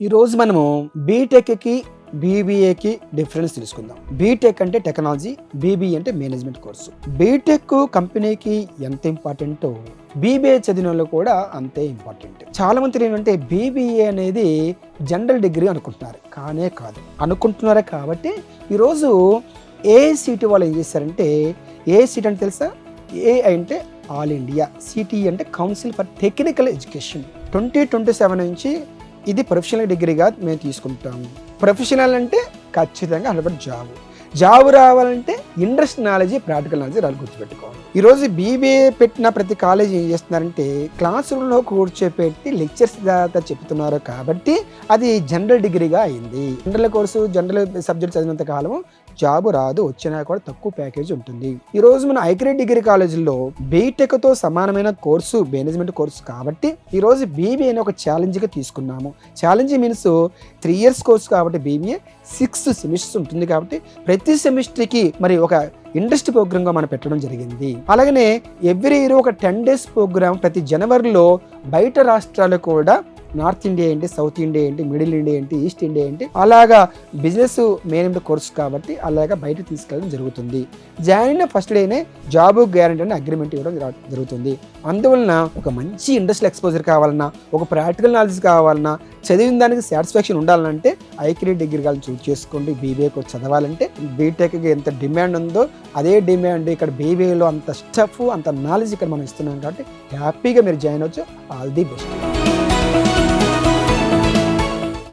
ఈరోజు మనము బీటెక్కి బీబీఏకి డిఫరెన్స్ తెలుసుకుందాం. బీటెక్ అంటే టెక్నాలజీ, బీబీఏ అంటే మేనేజ్మెంట్ కోర్సు. బీటెక్ కంపెనీకి ఎంత ఇంపార్టెంటో బీబీఏ చదివిన వాళ్ళు కూడా అంతే ఇంపార్టెంట్. చాలా మంది ఏంటంటే బీబీఏ అనేది జనరల్ డిగ్రీ అనుకుంటున్నారు, కానే కాదు. అనుకుంటున్నారే కాబట్టి ఈరోజు ఏఐసిటి వాళ్ళు ఏం చేశారంటే, ఏఐసిటి అంటే తెలుసా? ఏ అంటే ఆల్ ఇండియా, సిటిఈ అంటే కౌన్సిల్ ఫర్ టెక్నికల్ ఎడ్యుకేషన్. 2027 నుంచి ఇది ప్రొఫెషనల్ డిగ్రీగా మేము తీసుకుంటాము. ప్రొఫెషనల్ అంటే ఖచ్చితంగా 100% జాబ్ రావాలంటే ఇండస్ట్రీ నాలెడ్జ్, ప్రాక్టికల్ నాలెడ్జ్ రాళ్ళు గుర్తుపెట్టుకోవాలి. ఈరోజు బీబీఏ పెట్టిన ప్రతి కాలేజీ ఏం చేస్తున్నారంటే క్లాస్ రూమ్లో కూర్చోపెట్టి లెక్చర్స్ దాకా చెప్తున్నారు కాబట్టి అది జనరల్ డిగ్రీగా అయింది. జనరల్ కోర్సు, జనరల్ సబ్జెక్ట్ చదివినంత కాలం జాబ్ రాదు, వచ్చినా కూడా తక్కువ ప్యాకేజ్ ఉంటుంది. ఈరోజు మన ఐక్రెడిట్ డిగ్రీ కాలేజీల్లో బీటెక్తో సమానమైన కోర్సు మేనేజ్మెంట్ కోర్సు కాబట్టి ఈరోజు బీబీఏని ఒక ఛాలెంజ్గా తీసుకున్నాము. ఛాలెంజ్ మీన్స్ 3 years కోర్సు కాబట్టి బీబీఏ 6 సెమిస్టర్స్ ఉంటుంది కాబట్టి ప్రతి సెమిస్టర్కి మరి ఒక ఇండస్ట్రీ ప్రోగ్రామ్గా మనం పెట్టడం జరిగింది. అలాగనే ఎవ్రీ ఇయర్ ఒక 10 days ప్రోగ్రామ్ ప్రతి జనవరిలో బయట రాష్ట్రాలు కూడా నార్త్ ఇండియా ఏంటి, సౌత్ ఇండియా ఏంటి, మిడిల్ ఇండియా ఏంటి, ఈస్ట్ ఇండియా ఏంటి, అలాగా బిజినెస్ మేనేజ్మెంట్ కోర్సు కాబట్టి అలాగా బయట తీసుకెళ్ళడం జరుగుతుంది. జాయిన్ అయిన ఫస్ట్ డేనే జాబ్ గ్యారంటీ అని అగ్రిమెంట్ ఇవ్వడం జరుగుతుంది. అందువలన ఒక మంచి ఇండస్ట్రియల్ ఎక్స్పోజర్ కావాలన్నా, ఒక ప్రాక్టికల్ నాలెడ్జ్ కావాలన్నా, చదివిన దానికి సాటిస్ఫాక్షన్ ఉండాలంటే ఐక్రెడిట్ డిగ్రీ కాలేజ్ చూస్ చేసుకోండి. బీబీఏ కోర్స్ చదవాలంటే బీటెక్కి ఎంత డిమాండ్ ఉందో అదే డిమాండ్ ఇక్కడ బీబీఏలో అంత స్టఫ్, అంత నాలెడ్జ్ ఇక్కడ మనం ఇస్తున్నాం కాబట్టి హ్యాపీగా మీరు జాయిన్ అవ్వచ్చు. All the best.